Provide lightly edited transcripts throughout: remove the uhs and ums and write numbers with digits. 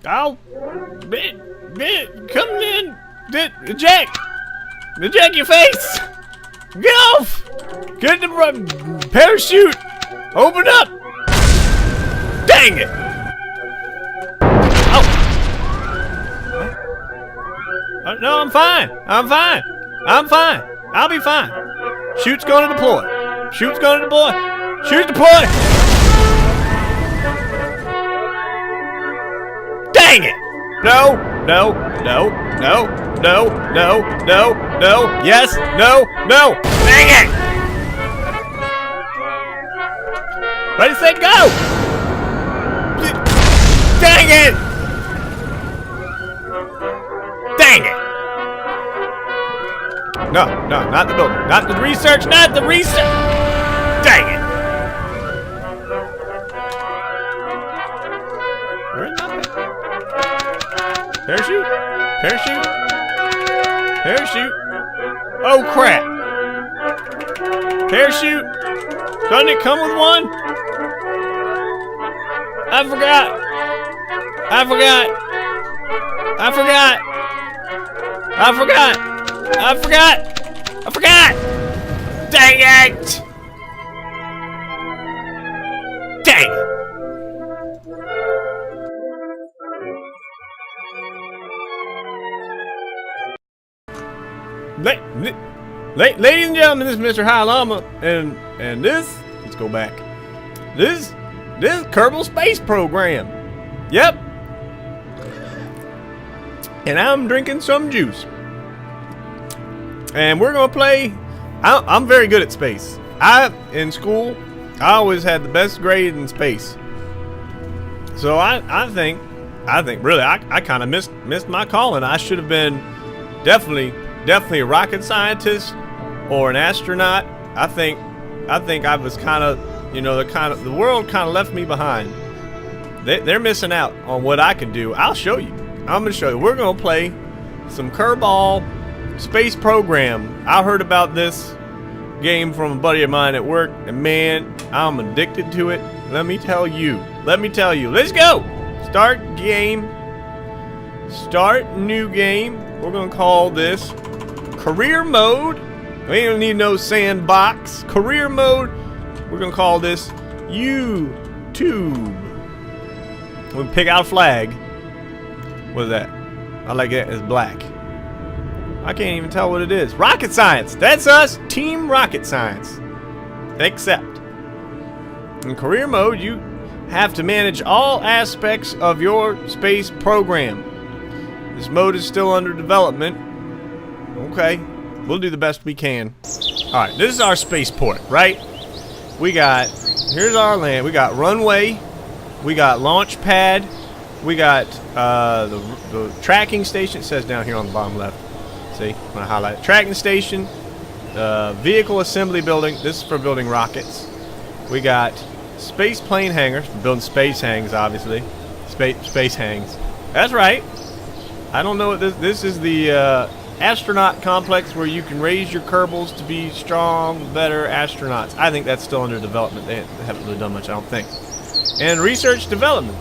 Oh, come in. Eject your face. Get off. Get the parachute. Open up. Dang it. Oh. No, I'm fine. I'm fine. I'll be fine. Chute's going to deploy. Chute's deploy. Dang it. No. Yes. No. Dang it. Ready, set, go. Dang it. No, not the building. Not the research. Dang it. Where is my parachute? Oh, crap. Parachute? Doesn't it come with one? I forgot. Dang it! Ladies and gentlemen, this is Mr. High Llama, and this, let's go back. This is Kerbal Space Program. Yep. And I'm drinking some juice. And we're gonna play. I'm very good at space. In school, I always had the best grade in space. So I think really I kind of missed my calling. I should have been definitely a rocket scientist or an astronaut. I think I was kind of, the world kind of left me behind. They're missing out on what I can do. I'll show you. I'm gonna show you. We're gonna play some Kerbal Space Program. I heard about this game from a buddy of mine at work, and man, I'm addicted to it. Let me tell you. Let's go. Start new game. We're gonna call this career mode. We don't need no sandbox. Career mode. We're gonna call this YouTube. We'll pick out a flag. What is that? I like it as black. I can't even tell what it is. Rocket science. That's us. Team Rocket Science. Accept. In career mode, you have to manage all aspects of your space program. This mode is still under development. Okay. We'll do the best we can. Alright, this is our spaceport, right? Here's our land. We got runway. We got launch pad. We got the tracking station. It says down here on the bottom left. See, I'm gonna highlight it. Tracking station, vehicle assembly building. This is for building rockets. We got space plane hangars for building space hangs, obviously. Space hangs. That's right. I don't know what this is. The astronaut complex where you can raise your Kerbals to be strong, better astronauts. I think that's still under development. They haven't really done much, I don't think. And research development.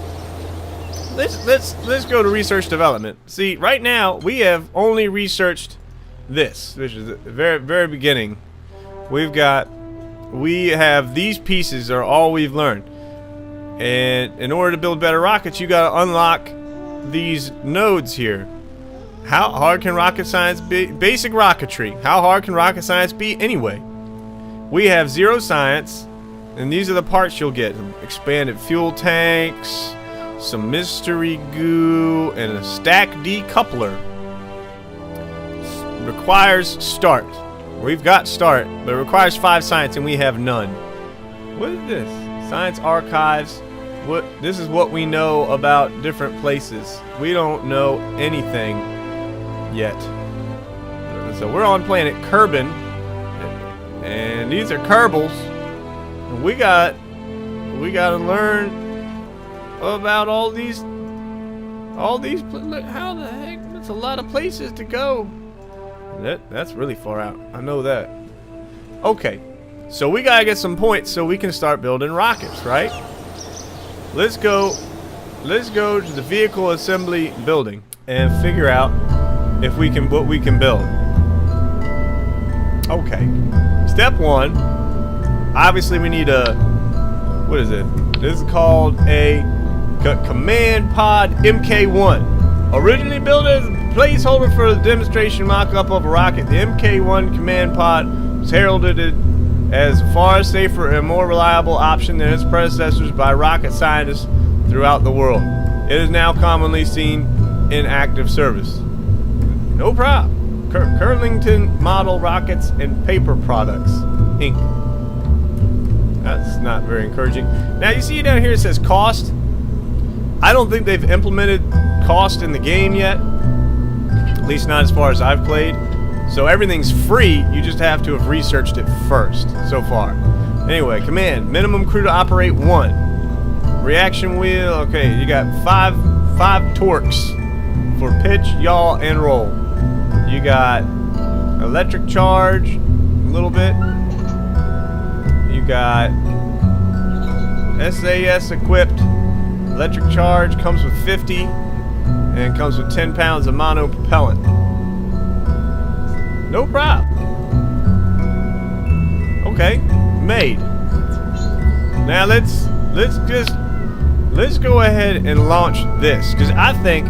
Let's go to research development. See, right now we have only researched this, which is the very beginning. We have these pieces are all we've learned. And in order to build better rockets, you got to unlock these nodes here. How hard can rocket science be? Basic rocketry. How hard can rocket science be anyway? We have 0 science, and these are the parts you'll get. Expanded fuel tanks, some mystery goo, and a stack decoupler. Requires start. We've got start, but it requires 5 science, and we have none. What is this? Science archives. This is what we know about different places. We don't know anything yet. So we're on planet Kerbin, and these are Kerbals. And we got to learn about all these. How the heck? That's a lot of places to go. That's really far out. I know that. Okay, so we gotta get some points so we can start building rockets, right? Let's go let's go to the vehicle assembly building and figure out if we can what we can build. Okay. Step 1. Obviously we need a, what is it? This is called a command pod MK1. Originally built as a placeholder for the demonstration mock-up of a rocket, the MK1 command pod was heralded as a far safer and more reliable option than its predecessors by rocket scientists throughout the world. It is now commonly seen in active service. No problem. Curlington Model Rockets and Paper Products, Inc. That's not very encouraging. Now you see down here it says cost. I don't think they've implemented cost in the game yet. At least not as far as I've played. So everything's free, you just have to have researched it first, so far. Anyway, command, minimum crew to operate 1. Reaction wheel, okay, you got five torques for pitch, yaw, and roll. You got electric charge, a little bit. You got SAS equipped. Electric charge comes with 50 and comes with 10 pounds of mono propellant. No problem. Okay, made. Now let's go ahead and launch this, because I think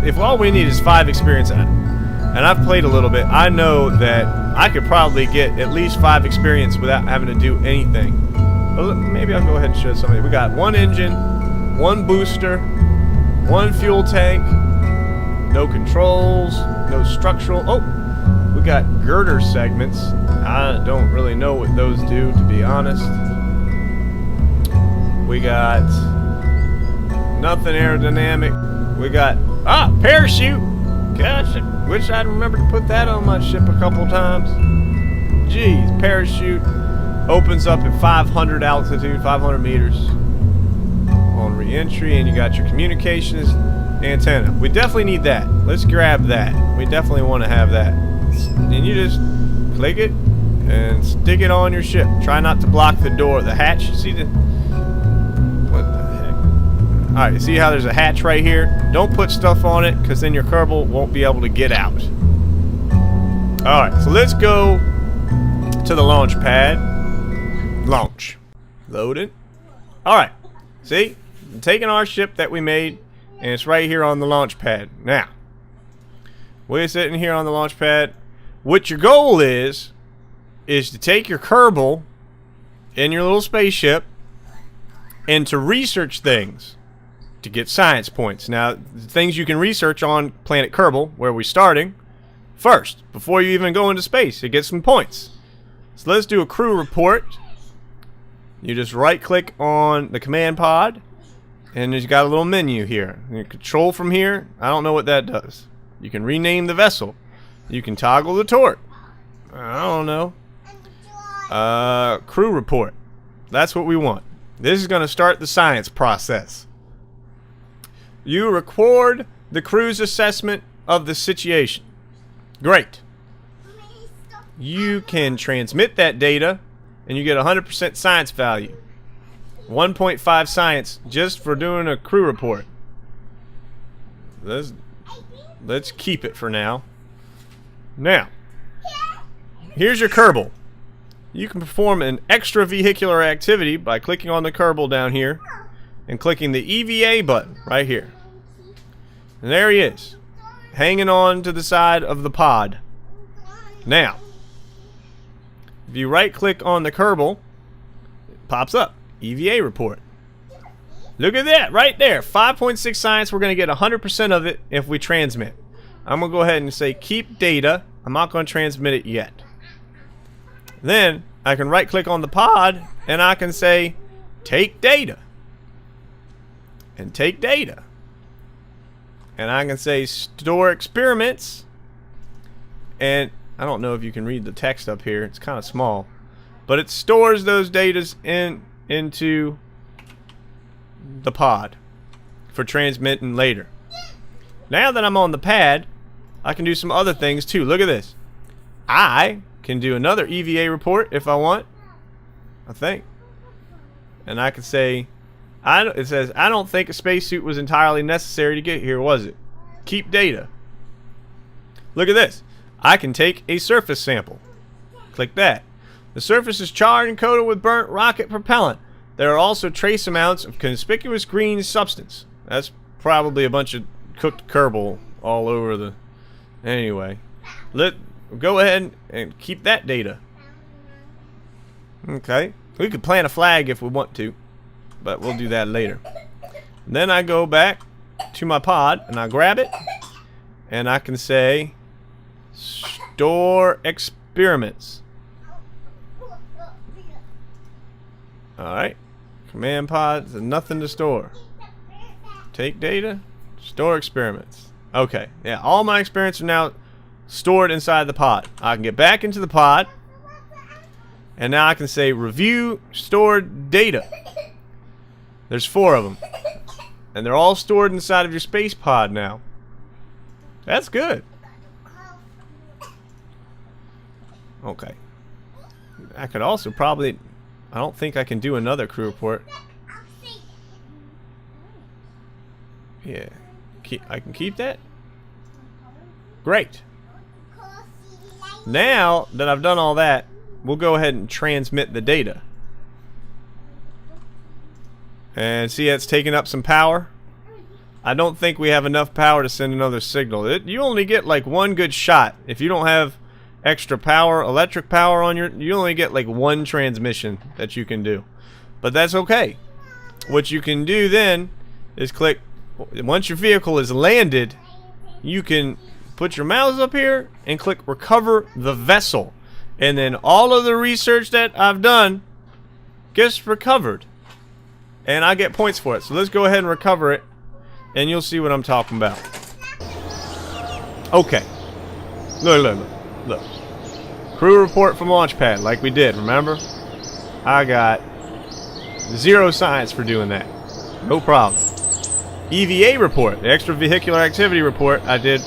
if all we need is 5 experience at it, and I've played a little bit, I know that I could probably get at least 5 experience without having to do anything. Well, maybe I'll go ahead and show somebody. We got 1 engine, 1 booster, 1 fuel tank, no controls, no structural. Oh, we got girder segments. I don't really know what those do, to be honest. We got nothing aerodynamic. We got parachute. Gosh, I wish I'd remembered to put that on my ship a couple times. Jeez, parachute opens up at 500 altitude, 500 meters on re-entry, and you got your communications antenna. We definitely need that. Let's grab that. We definitely want to have that. And you just click it and stick it on your ship. Try not to block the door, the hatch. See the... what the heck? Alright, you see how there's a hatch right here? Don't put stuff on it, because then your Kerbal won't be able to get out. Alright, so let's go to the launch pad. Launch. Load it. Alright, see? I'm taking our ship that we made, and it's right here on the launch pad. Now, we're sitting here on the launch pad. What your goal is to take your Kerbal in your little spaceship and to research things to get science points. Now, the things you can research on planet Kerbal, where we're starting, first, before you even go into space, you get some points. So let's do a crew report. You just right click on the command pod, and there's got a little menu here. You control from here. I don't know what that does. You can rename the vessel. You can toggle the torque. I don't know. Crew report. That's what we want. This is going to start the science process. You record the crew's assessment of the situation. Great. You can transmit that data, and you get 100% science value. 1.5 science just for doing a crew report. Let's keep it for now. Now, here's your Kerbal. You can perform an extravehicular activity by clicking on the Kerbal down here and clicking the EVA button right here. And there he is, hanging on to the side of the pod. Now, if you right click on the Kerbal, it pops up, EVA report. Look at that, right there, 5.6 science. We're going to get 100% of it if we transmit. I'm going to go ahead and say keep data. I'm not going to transmit it yet. Then I can right click on the pod and I can say take data. And take data. And I can say store experiments. And I don't know if you can read the text up here. It's kind of small. But it stores those data into the pod for transmitting later. Now that I'm on the pad, I can do some other things too. Look at this. I can do another EVA report if I want, I think. And I can say It says, I don't think a spacesuit was entirely necessary to get here, was it? Keep data. Look at this. I can take a surface sample. Click that. The surface is charred and coated with burnt rocket propellant. There are also trace amounts of conspicuous green substance. That's probably a bunch of cooked Kerbal all over the... Anyway. Go ahead and keep that data. Okay. We could plant a flag if we want to, but we'll do that later. Then I go back to my pod and I grab it and I can say store experiments. Alright. Command pod, there's nothing to store. Take data, store experiments. Okay, yeah, all my experiments are now stored inside the pod. I can get back into the pod. And now I can say review stored data. There's 4 of them. And they're all stored inside of your space pod now. That's good. Okay. I could also probably... I don't think I can do another crew report. Yeah. I can keep that? Great. Now that I've done all that, we'll go ahead and transmit the data. And see, it's taking up some power. I don't think we have enough power to send another signal. You only get like 1 good shot. If you don't have extra power, electric power on you only get like 1 transmission that you can do. But that's okay. What you can do then is click, once your vehicle is landed, you can put your mouse up here and click recover the vessel. And then all of the research that I've done gets recovered. And I get points for it. So let's go ahead and recover it. And you'll see what I'm talking about. Okay. Look. Crew report from launch pad like we did, remember? I got 0 science for doing that. No problem. EVA report, the extravehicular activity report I did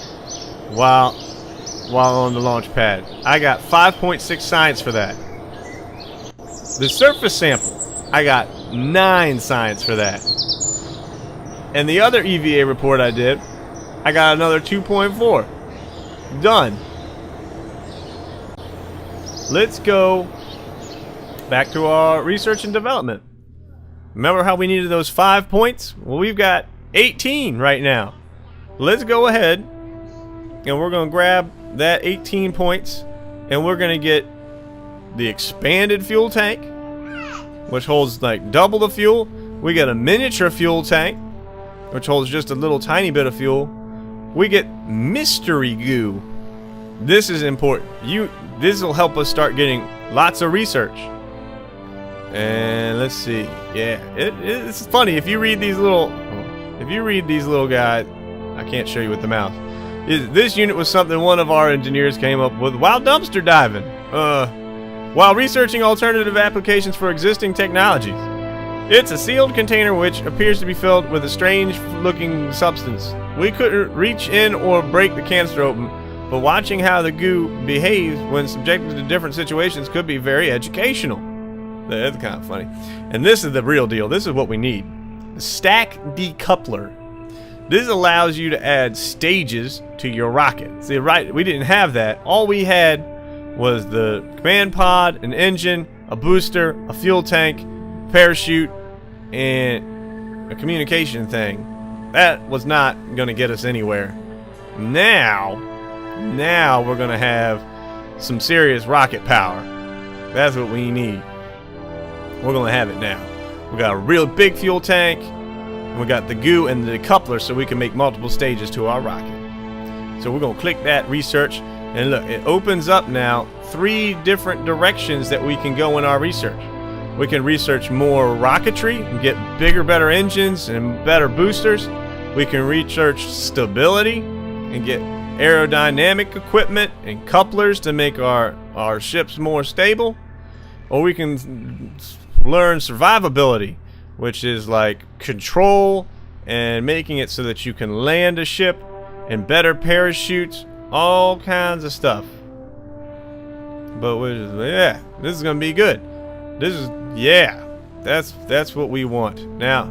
while on the launch pad. I got 5.6 science for that. The surface sample, I got 9 science for that. And the other EVA report I did, I got another 2.4. Done. Let's go back to our research and development. Remember how we needed those 5 points? Well, we've got 18 right now. Let's go ahead and we're going to grab that 18 points and we're going to get the expanded fuel tank, which holds like double the fuel. We get a miniature fuel tank, which holds just a little tiny bit of fuel. We get mystery goo. This is important. This will help us start getting lots of research. And let's see. Yeah, it's funny if you read these little guys. I can't show you with the mouse. This unit was something one of our engineers came up with while dumpster diving. While researching alternative applications for existing technologies. It's a sealed container which appears to be filled with a strange looking substance. We couldn't reach in or break the canister open, but watching how the goo behaves when subjected to different situations could be very educational. That's kind of funny. And this is the real deal. This is what we need. The stack decoupler. This allows you to add stages to your rocket. See, right, we didn't have that. All we had was the command pod, an engine, a booster, a fuel tank, parachute, and a communication thing. That was not going to get us anywhere. Now we're going to have some serious rocket power. That's what we need. We're going to have it now. We got a real big fuel tank, and we got the goo and the decoupler so we can make multiple stages to our rocket. So we're going to click that research, and look, it opens up now 3 different directions that we can go in our research. We can research more rocketry and get bigger, better engines and better boosters. We can research stability and get aerodynamic equipment and couplers to make our ships more stable. Or we can learn survivability, which is like control and making it so that you can land a ship and better parachutes, all kinds of stuff. But yeah, this is gonna be good. This is, yeah, that's what we want. Now,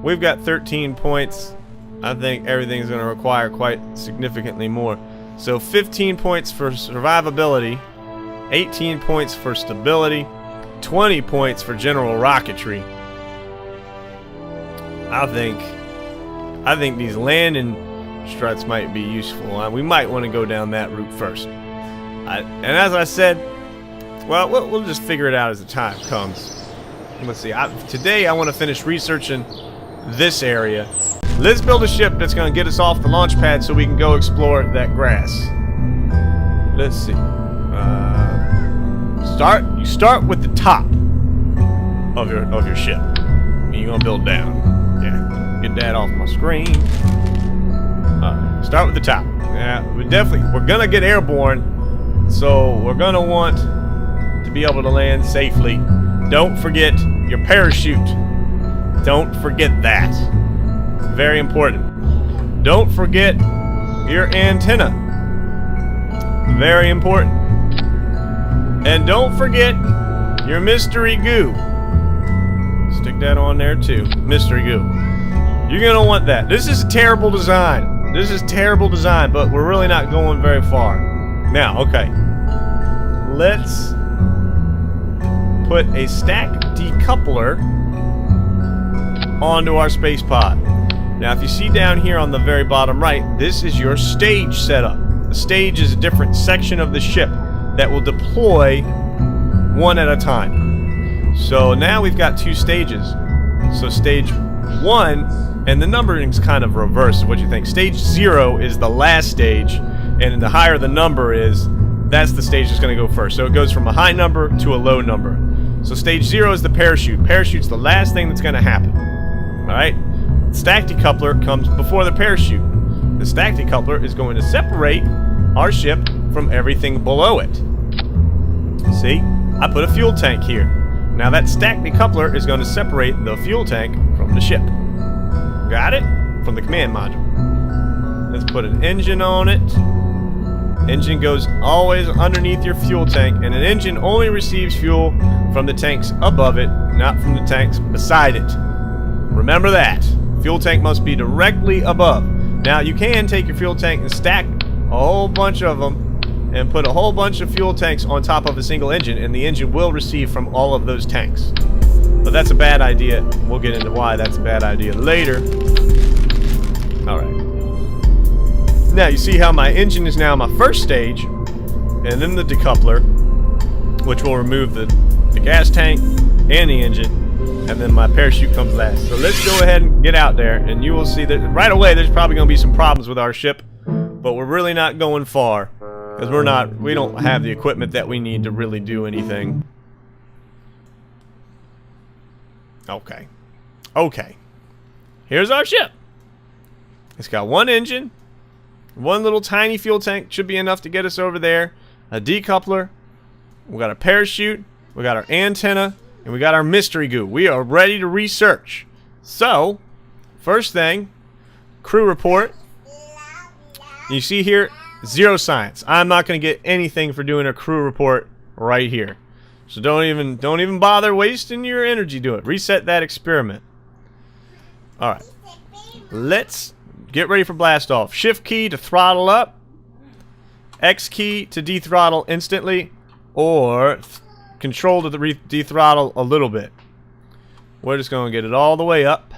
We've got 13 points. I think everything's going to require quite significantly more. So 15 points for survivability, 18 points for stability, 20 points for general rocketry. I think these landing struts might be useful. We might want to go down that route first. And as I said, well, we'll just figure it out as the time comes. Let's see. Today I want to finish researching this area. Let's build a ship that's going to get us off the launch pad so we can go explore that grass. Let's see. You start with the top of your ship. And you're going to build down. Yeah. Get that off my screen. Start with the top. Yeah, we're going to get airborne, so we're going to want to be able to land safely. Don't forget your parachute. Don't forget that. Very important. Don't forget your antenna. Very important. And don't forget your mystery goo. Stick that on there too. Mystery goo. You're going to want that. This is a terrible design. This is terrible design, but we're really not going very far. Now, okay. Let's put a stack decoupler onto our space pod. Now, if you see down here on the very bottom right, this is your stage setup. A stage is a different section of the ship that will deploy one at a time. So now we've got 2 stages. So stage 1, and the numbering's kind of reversed. What do you think? Stage 0 is the last stage, and the higher the number is, that's the stage that's going to go first. So it goes from a high number to a low number. So stage 0 is the parachute. Parachute's the last thing that's going to happen. Alright? Stack decoupler comes before the parachute. The stack decoupler is going to separate our ship from everything below it. See? I put a fuel tank here. Now that stack decoupler is going to separate the fuel tank from the ship. Got it? From the command module. Let's put an engine on it. Engine goes always underneath your fuel tank, and an engine only receives fuel from the tanks above it, not from the tanks beside it. Remember that. Fuel tank must be directly above. Now you can take your fuel tank and stack a whole bunch of them and put a whole bunch of fuel tanks on top of a single engine, and the engine will receive from all of those tanks. But that's a bad idea. We'll get into why that's a bad idea later. Alright. Now you see how my engine is now my first stage, and then the decoupler, which will remove the gas tank and the engine, and then my parachute comes last. So let's go ahead and get out there, and you will see that right away there's probably going to be some problems with our ship, but we're really not going far, because we don't have the equipment that we need to really do anything. Okay. Okay. Here's our ship. It's got 1 engine, 1 little tiny fuel tank, should be enough to get us over there, a decoupler, we got a parachute, we got our antenna, and we got our mystery goo. We are ready to research. So, first thing, crew report. You see here, 0 science. I'm not going to get anything for doing a crew report right here. So don't even bother wasting your energy doing it. Reset that experiment. Alright. Let's get ready for blast off. Shift key to throttle up. X key to dethrottle instantly. Or control to dethrottle a little bit. We're just going to get it all the way up.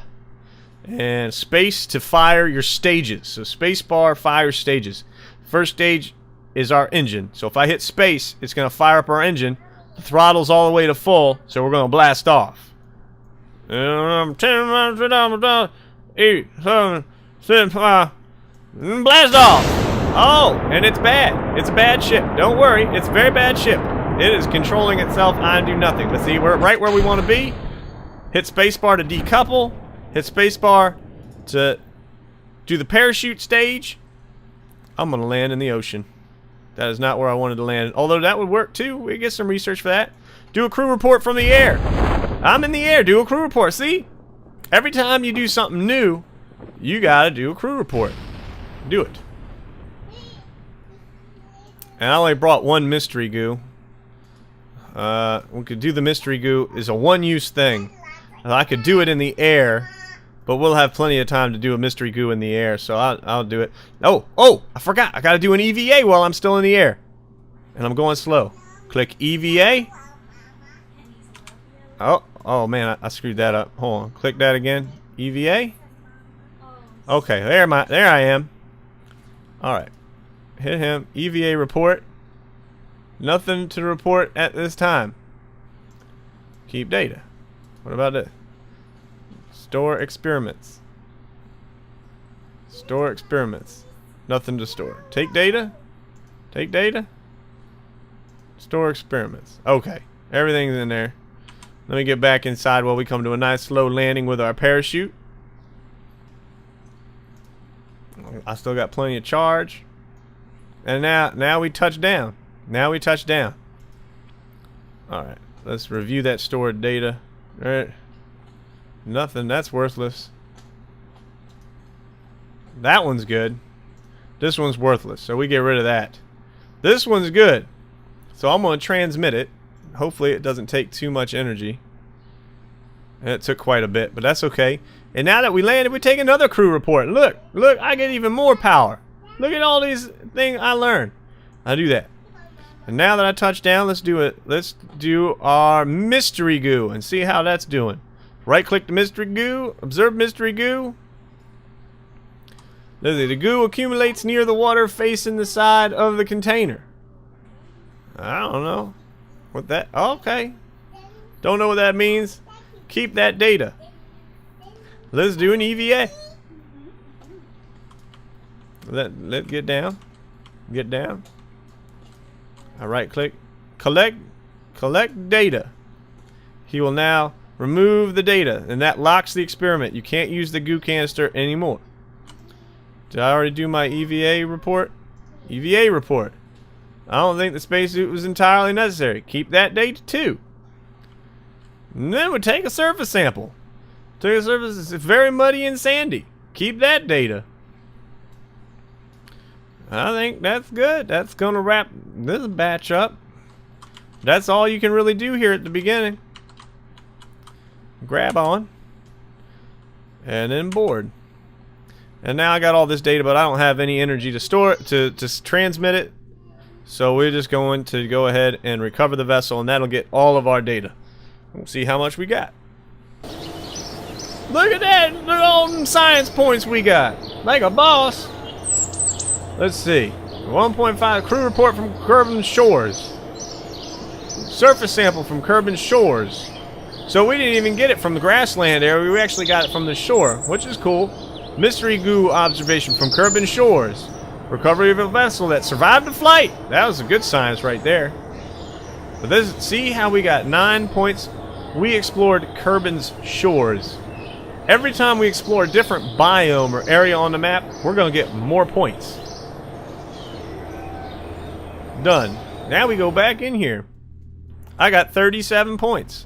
And space to fire your stages. So space bar, fire stages. First stage is our engine. So if I hit space, it's going to fire up our engine. The throttle's all the way to full, so we're going to blast off. 10 miles, 8, 7, 6, 5. Blast off! Oh, and it's bad. It's a bad ship. Don't worry, it's a very bad ship. It is controlling itself. I do nothing. But see, we're right where we want to be. Hit spacebar to decouple. Hit spacebar to do the parachute stage. I'm going to land in the ocean. That is not where I wanted to land. Although that would work too. We get some research for that. Do a crew report from the air. I'm in the air. Do a crew report. See? Every time you do something new, you gotta do a crew report. Do it. And I only brought 1 mystery goo. We could do the mystery goo. It's a 1-use thing. I could do it in the air, But we'll have plenty of time to do a mystery goo in the air, so I'll do it. Oh, I forgot. I gotta do an EVA while I'm still in the air. And I'm going slow. Click EVA. Oh man, I screwed that up. Hold on. Click that again. EVA. Okay, there I am. Alright. Hit him. EVA report. Nothing to report at this time. Keep data. What about this? Store experiments. Store experiments. Nothing to store. Take data. Take data. Store experiments. Okay. Everything's in there. Let me get back inside while we come to a nice slow landing with our parachute. I still got plenty of charge. And now we touch down. Now we touch down. Alright. Let's review that stored data. Alright. Nothing. That's worthless. That one's good. This one's worthless. So we get rid of that. This one's good. So I'm going to transmit it. Hopefully it doesn't take too much energy. And it took quite a bit, but that's okay. And now that we landed, we take another crew report. Look, I get even more power. Look at all these things I learned. I do that. And now that I touch down, let's do it. Let's do our mystery goo and see how that's doing. Right click the mystery goo, observe mystery goo. The goo accumulates near the water facing the side of the container. I don't know what that. Okay, don't know what that means. Keep that data. Let's do an EVA. Let's get down. Get down. I right click. Collect data. He will now remove the data, and that locks the experiment. You can't use the goo canister anymore. Did I already do my EVA report? EVA report. I don't think the spacesuit was entirely necessary. Keep that data too. And then we take a surface sample. Take a surface. It's very muddy and sandy. Keep that data. I think that's good. That's gonna wrap this batch up. That's all you can really do here at the beginning. Grab on. And then board. And now I got all this data, but I don't have any energy to store it, to transmit it. So we're just going to go ahead and recover the vessel, and that'll get all of our data. We'll see how much we got. Look at that! Look at all them science points we got. Like a boss. Let's see. 1.5 crew report from Kerbal Shores. Surface sample from Kerbal Shores. So we didn't even get it from the grassland area. We actually got it from the shore, which is cool. Mystery goo observation from Kerbal Shores. Recovery of a vessel that survived the flight. That was a good science right there. But this, see how we got 9 points? We explored Kerbal Shores. Every time we explore a different biome or area on the map, we're going to get more points. Done. Now we go back in here. I got 37 points.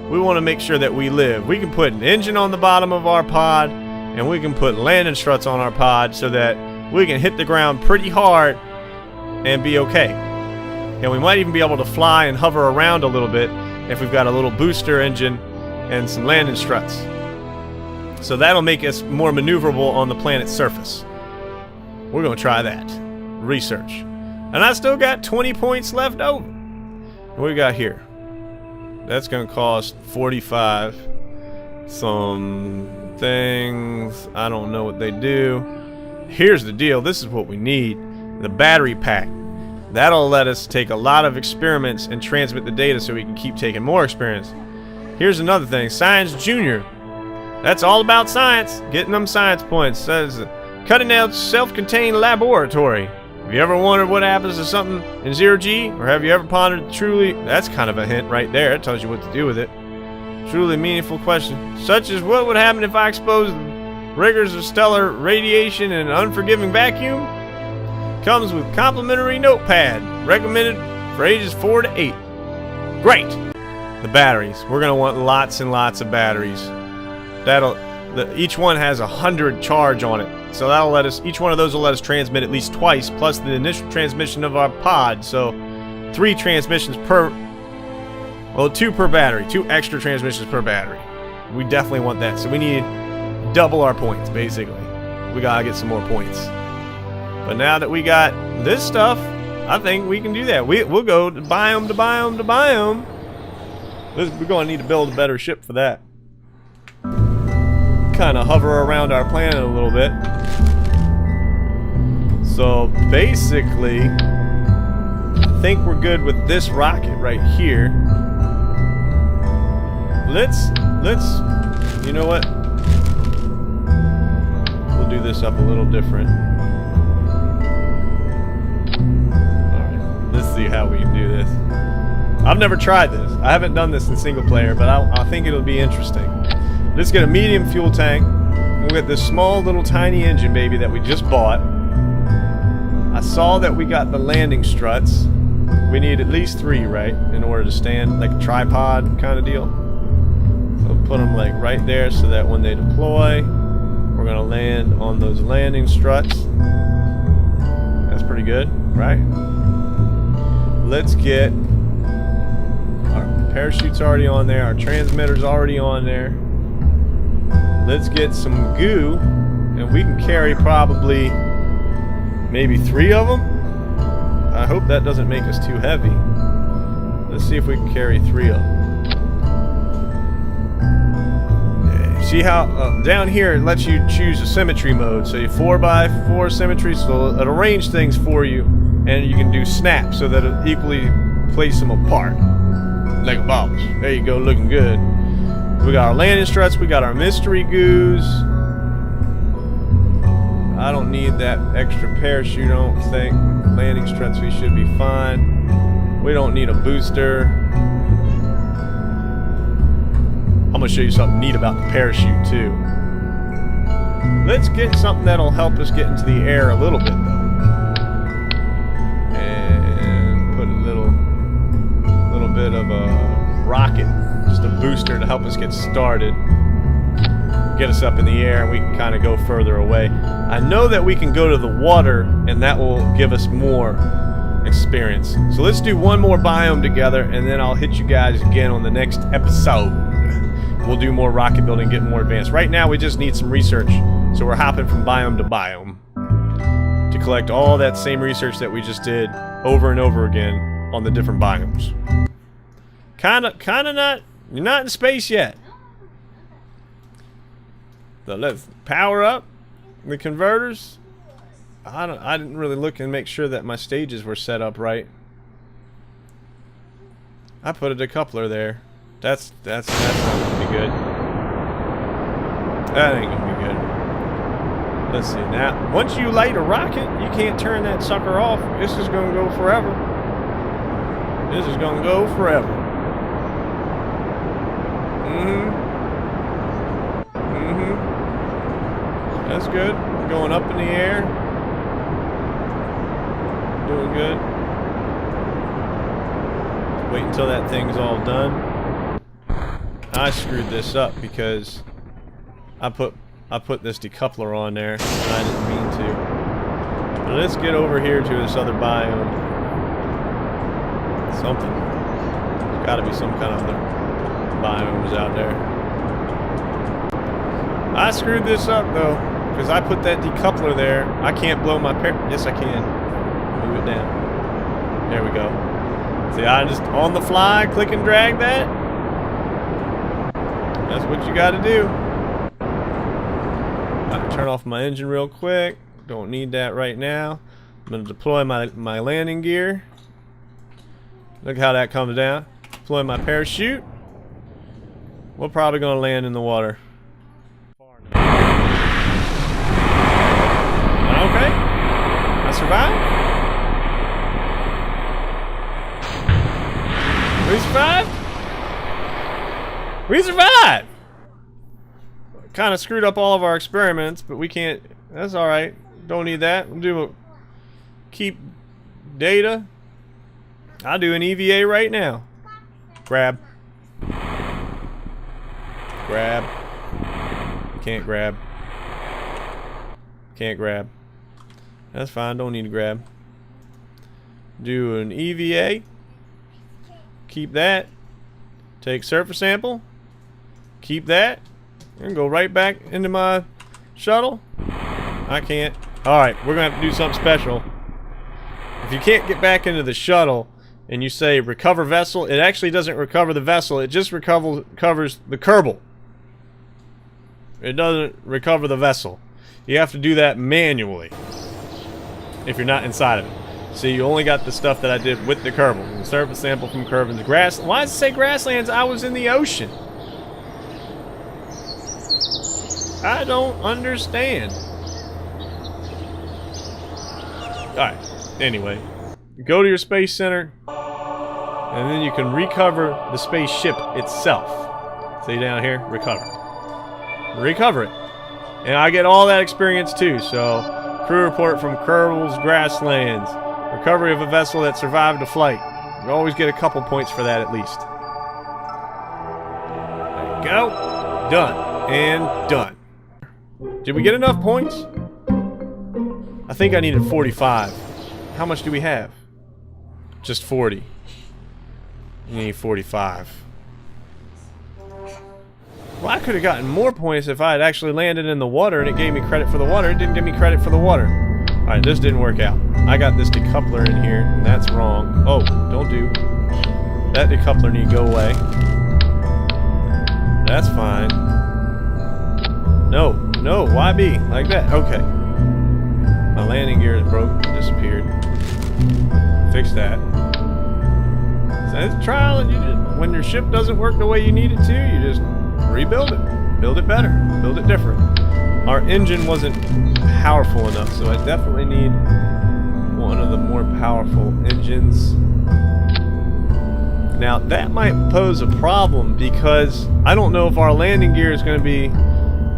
We want to make sure that we live. We can put an engine on the bottom of our pod, and we can put landing struts on our pod so that we can hit the ground pretty hard and be okay. And we might even be able to fly and hover around a little bit if we've got a little booster engine and some landing struts. So that'll make us more maneuverable on the planet's surface. We're going to try that. Research. And I still got 20 points left over. What we got here? That's going to cost 45. Some things, I don't know what they do. Here's the deal. This is what we need. The battery pack. That'll let us take a lot of experiments and transmit the data so we can keep taking more experiments. Here's another thing. Science Junior. That's all about science. Getting them science points. Says cutting edge self-contained laboratory. Have you ever wondered what happens to something in 0G? Or have you ever pondered truly... That's kind of a hint right there. It tells you what to do with it. Truly meaningful question. Such as what would happen if I exposed the rigors of stellar radiation in an unforgiving vacuum? Comes with complimentary notepad. Recommended for ages 4 to 8. Great! The batteries. We're going to want lots and lots of batteries. Each one has 100 charge on it. So that'll let us, each one of those will let us transmit at least twice, plus the initial transmission of our pod. So 3 transmissions per, well, 2 per battery, 2 extra transmissions per battery. We definitely want that. So we need double our points, basically. We gotta get some more points. But now that we got this stuff, I think we can do that. We'll go to biome to biome to biome. We're gonna need to build a better ship for that. Kind of hover around our planet a little bit. So basically, I think we're good with this rocket right here. Let's, you know what? We'll do this up a little different. Alright, let's see how we can do this. I've never tried this. I haven't done this in single player, but I think it'll be interesting. Let's get a medium fuel tank. We'll get this small little tiny engine baby that we just bought. I saw that we got the landing struts. We need at least 3, right? In order to stand, like a tripod kind of deal. So put them like right there so that when they deploy, we're gonna land on those landing struts. That's pretty good, right? Let's get our parachute's already on there, our transmitter's already on there. Let's get some goo, and we can carry probably maybe 3 of them. I hope that doesn't make us too heavy. Let's see if we can carry 3 of them. See how down here it lets you choose a symmetry mode. So you 4x4 symmetry, so it'll arrange things for you, and you can do snaps so that it equally place them apart, like a box. There you go, looking good. We got our landing struts, we got our mystery goos. I don't need that extra parachute, I don't think. Landing struts, we should be fine. We don't need a booster. I'm gonna show you something neat about the parachute too. Let's get something that'll help us get into the air a little bit though. And put a little bit of a rocket, just a booster to help us get started. Get us up in the air and we can kind of go further away. I know that we can go to the water and that will give us more experience. So let's do one more biome together and then I'll hit you guys again on the next episode. We'll do more rocket building, get more advanced. Right now we just need some research. So we're hopping from biome to biome to collect all that same research that we just did over and over again on the different biomes. Kinda not, you're not in space yet. So let's power up the converters. I didn't really look and make sure that my stages were set up right. I put a decoupler there. That's not gonna be good. That ain't gonna be good. Let's see now. Once you light a rocket, you can't turn that sucker off. This is gonna go forever. This is gonna go forever. That's good. Going up in the air. Doing good. Wait until that thing's all done. I screwed this up because I put this decoupler on there and I didn't mean to. But let's get over here to this other biome. Something. There's gotta be some kind of other biomes out there. I screwed this up though, because I put that decoupler there. I can't blow my yes I can. Move it down. There we go. See, I just on the fly click and drag that. That's what you gotta do. I'll turn off my engine real quick. Don't need that right now. I'm gonna deploy my landing gear. Look how that comes down. Deploy my parachute. We're probably gonna land in the water. Okay. I survived. We survived? We survived! Kind of screwed up all of our experiments, but we can't. That's alright. Don't need that. We'll do a keep data. I'll do an EVA right now. Grab. Grab. Can't grab. Can't grab. That's fine. Don't need to grab. Do an EVA. Keep that. Take surface sample. Keep that. I can go right back into my shuttle. I can't. Alright, we're gonna have to do something special. If you can't get back into the shuttle and you say recover vessel, it actually doesn't recover the vessel, it just recovers the Kerbal. It doesn't recover the vessel. You have to do that manually if you're not inside of it. See, you only got the stuff that I did with the Kerbal. Surface sample from Kerbin's grass. Why does it say grasslands? I was in the ocean. I don't understand. Alright, anyway. Go to your space center, and then you can recover the spaceship itself. See down here? Recover. Recover it. And I get all that experience too, so crew report from Kerbal's grasslands. Recovery of a vessel that survived a flight. You always get a couple points for that at least. There you go. Done. And done. Did we get enough points? I think I needed 45. How much do we have? Just 40. You need 45. Well, I could have gotten more points if I had actually landed in the water and it gave me credit for the water. It didn't give me credit for the water. Alright, this didn't work out. I got this decoupler in here, and that's wrong. Oh, don't do. That decoupler need to go away. That's fine. No, no, why be? Like that. Okay. My landing gear is broke, disappeared. Fix that. So it's a trial, and you just, when your ship doesn't work the way you need it to, you just rebuild it. Build it better. Build it different. Our engine wasn't powerful enough, so I definitely need one of the more powerful engines. Now, that might pose a problem because I don't know if our landing gear is going to be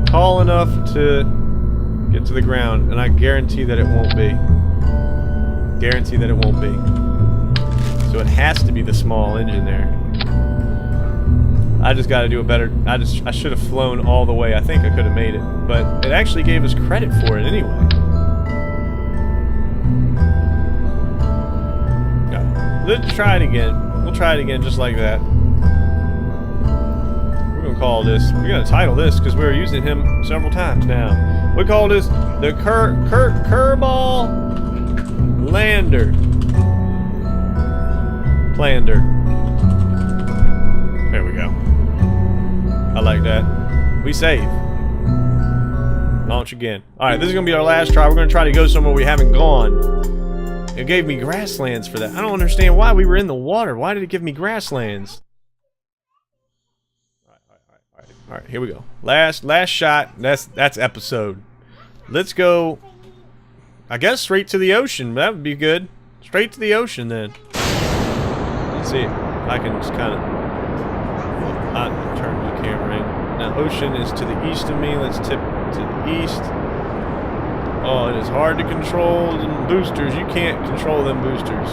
tall enough to get to the ground, and I guarantee that it won't be. Guarantee that it won't be. So it has to be the small engine there. I just got to do a better. I should have flown all the way. I think I could have made it, but it actually gave us credit for it anyway. Yeah. Let's try it again. We'll try it again just like that. We're gonna call this. We're gonna title this because we're using him several times now. We call this the Kerbal Lander. Plander. There we go. I like that. We save. Launch again. Alright, this is going to be our last try. We're going to try to go somewhere we haven't gone. It gave me grasslands for that. I don't understand why we were in the water. Why did it give me grasslands? Alright, here we go. Last shot. That's episode. Let's go, I guess, straight to the ocean. That would be good. Straight to the ocean then. Let's see. I can just kind of turn the camera in. Now, ocean is to the east of me. Let's tip to the east. Oh, it is hard to control them boosters. You can't control them boosters.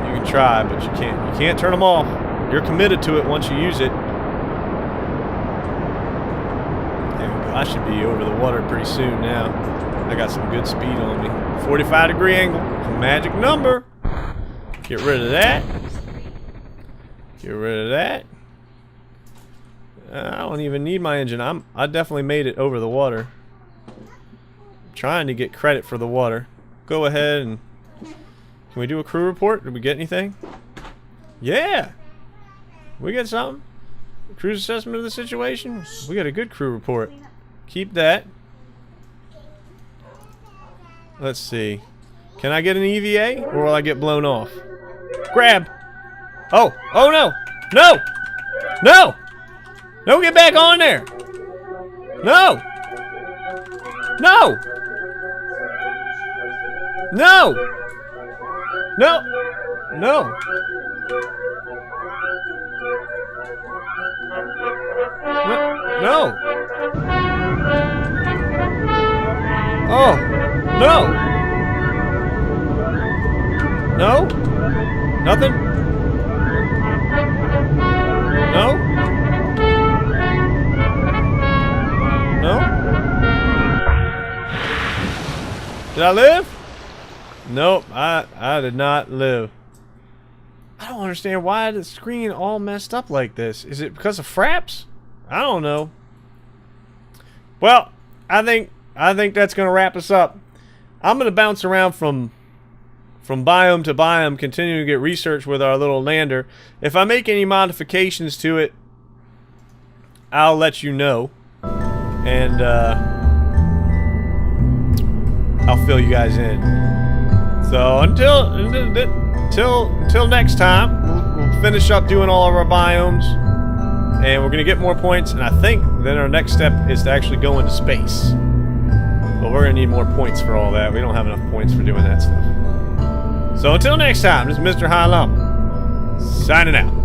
You can try, but you can't. You can't turn them off. You're committed to it once you use it. There we go. I should be over the water pretty soon now. I got some good speed on me. 45-degree angle. Magic number. Get rid of that. Get rid of that. I don't even need my engine. I definitely made it over the water. I'm trying to get credit for the water. Go ahead and... Can we do a crew report? Did we get anything? Yeah! We got something. Crew's assessment of the situation. We got a good crew report. Keep that. Let's see. Can I get an EVA? Or will I get blown off? Grab! Oh! Oh no! No! No! No, get back on there! No! No! No! No! No! No! Oh! No! No? Nothing? No? No? Did I live? Nope, I did not live. I don't understand why the screen all messed up like this. Is it because of fraps? I don't know. Well, I think that's gonna wrap us up. I'm gonna bounce around from biome to biome, continuing to get research with our little lander. If I make any modifications to it, I'll let you know, and I'll fill you guys in. So until next time, we'll finish up doing all of our biomes, and we're gonna get more points. And I think then our next step is to actually go into space. But we're gonna need more points for all that. We don't have enough points for doing that stuff. So until next time, this is Mr. High Lump, signing out.